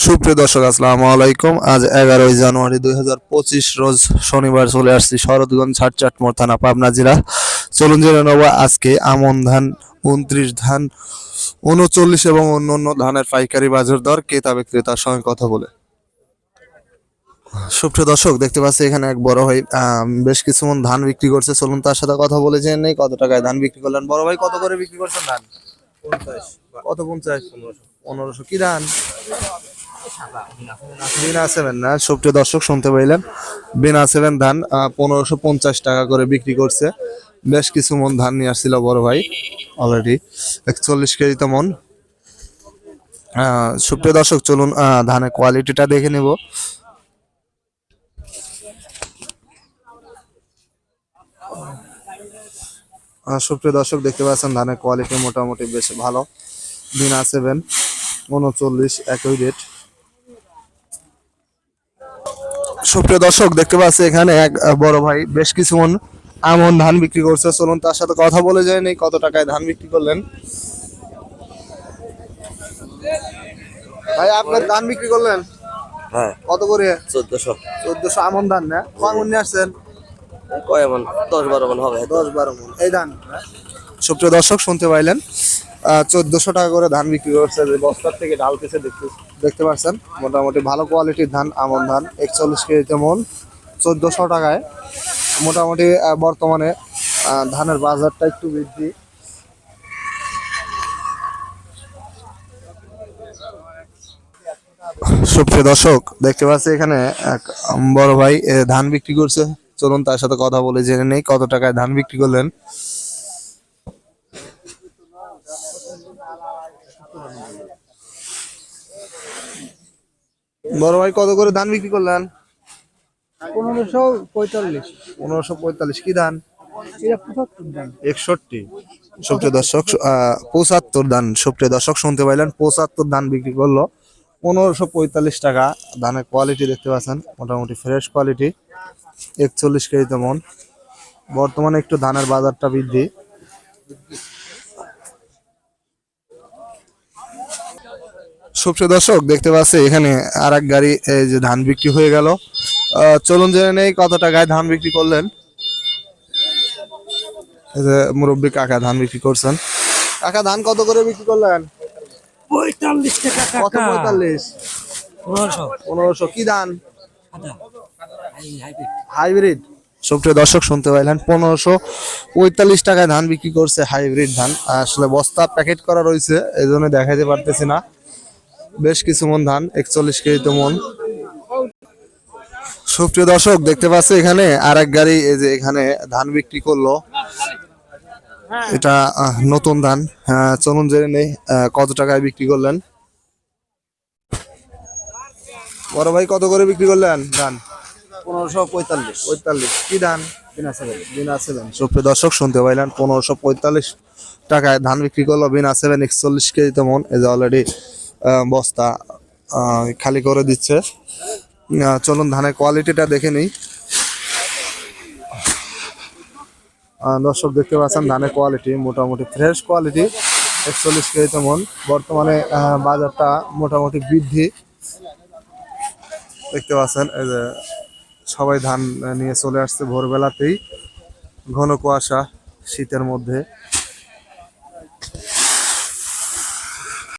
সুপ্রিয় দর্শক আসসালামু আলাইকুম। আজ 11 জানুয়ারি 2025 রোজ শনিবার চলে আসছি শরৎগঞ্জ ছাটচাটমোড় থানা পাবনা জেলা। চলুন জেনে নেব আজকে আমন ধান 29 ধান 39 এবং অন্যান্য ধানের পাইকারি বাজার দর ক্রেতা বিক্রেতার সঙ্গে কথা বলে। সুপ্রিয় দর্শক দেখতে পাচ্ছি এখানে এক বড় ভাই বেশ কিছু মন ধান বিক্রি করছে। চলুন তার সাথে কথা বলে জেনে নেই কত টাকায় ধান বিক্রি করলেন। বড় ভাই কত করে বিক্রি করছেন ধান? 50। কত 50? 1500 কি ধান? বিনা সেভেন না, সুপ্রিয় দর্শক শুনতে পাইলেন, বিনা সেভেন ধান 1550 টাকা করে বিক্রি করছে। বেশ কিছু মন ধান নিয়ে আসছিল বড় ভাই, অলরেডি 41 কেজি তো মন। সুপ্রিয় দর্শক চলুন ধানের কোয়ালিটিটা দেখে নেব। সুপ্রিয় দর্শক দেখতে পাচ্ছেন ধানের কোয়ালিটি মোটামুটি বেশ ভালো। বিনা সেভেন 39 একই রেট। সুপ্রিয় দর্শক দেখতে পাচ্ছি এখানে এক বড় ভাই বেশ কিছু মন আমন ধান বিক্রি করছে। চলুন তার সাথে কথা বলে যায় নেই কত টাকায় ধান বিক্রি করলেন। ভাই আপনার ধান বিক্রি করলেন? হ্যাঁ, কত করে? 1400। 1400 আমন ধান না? কয় মন নিয়ে আসছেন? কয় মন? 10-12 মন হবে। 10-12 মন এই ধান। সুপ্রিয় দর্শক শুনতে পাইলেন 1400 টাকা করে ধান বিক্রি করছে। যে বস্তার থেকে ঢালতেছে দেখতে পাচ্ছেন, মোটামুটি ভালো কোয়ালিটির ধান, আমন ধান 41 কেজিতে মন 1400 টাকায়। মোটামুটি বর্তমানে ধানের বাজারটা একটু বৃদ্ধি। সুপ্রিয় দর্শক দেখতে পাচ্ছি এখানে এক বড় ভাই ধান বিক্রি করছে। চলুন তার সাথে কথা বলে জেনে নেই কত টাকায় ধান বিক্রি করলেন। বড় ভাই কত করে ধান বিক্রি করলেন? 1545। 1545 কি ধান? এটা 75 দাম। 61। সুপ্রিয় দর্শক 75 ধান। সুপ্রিয় দর্শক শুনতে পাইলেন 75 ধান বিক্রি করলো 1545 টাকা। ধানের কোয়ালিটি দেখতে পাচ্ছেন মোটামুটি ফ্রেশ কোয়ালিটি 41 কেজি তেমন। বর্তমানে একটু ধানের বাজারটা বৃদ্ধি। সুপ্রিয় দর্শক দেখতে পাচ্ছি এখানে আর এক গাড়ি এই যে ধান বিক্রি হয়ে গেল। চলুন জেনে নেই কত টাকায় ধান বিক্রি করলেন। এই যে মুরব্বী কাকা ধান বিক্রি করছেন। কাকা ধান কত করে বিক্রি করলেন? 45 টাকা কত? 45। 1500 কি ধান? হাইব্রিড। সুপ্রিয় দর্শক শুনতে পাইলেন 1545 টাকায় ধান বিক্রি করছে, হাইব্রিড ধান। আসলে বস্তা প্যাকেট করা রয়েছে এই জন্য দেখাইতে পারতেছি না। বেশ কিছু মন ধান 41 কেজি তো মন। সুপ্রিয় দর্শক দেখতে পাচ্ছি এখানে আর এক গাড়ি এই যে এখানে ধান বিক্রি করলো। এটা নতুন ধান। চলুন জেনে নেই কত টাকায় বিক্রি করলেন। বড় ভাই কত করে বিক্রি করলেন ধান? 1545। কি ধান? বিনা সেভেন। বিনা সেভেন। সুপ্রিয় দর্শক শুনতে পাইলেন 1545 টাকায় ধান বিক্রি করলো বিনা সেভেন 41 কেজি তেমন। এই যে অলরেডি বস্তা খালি করে দিচ্ছে। চলুন ধানের কোয়ালিটিটা দেখে নিই। দর্শক দেখতে পাচ্ছেন ধানের কোয়ালিটি মোটামুটি ফ্রেশ কোয়ালিটি 41 কেজি তেমন। বর্তমানে বাজারটা মোটামুটি বৃদ্ধি দেখতে পাচ্ছেন। এই যে সবাই ধান নিয়ে চলে আসছে ভোরবেলাতেই, ঘন কুয়াশা শীতের মধ্যে।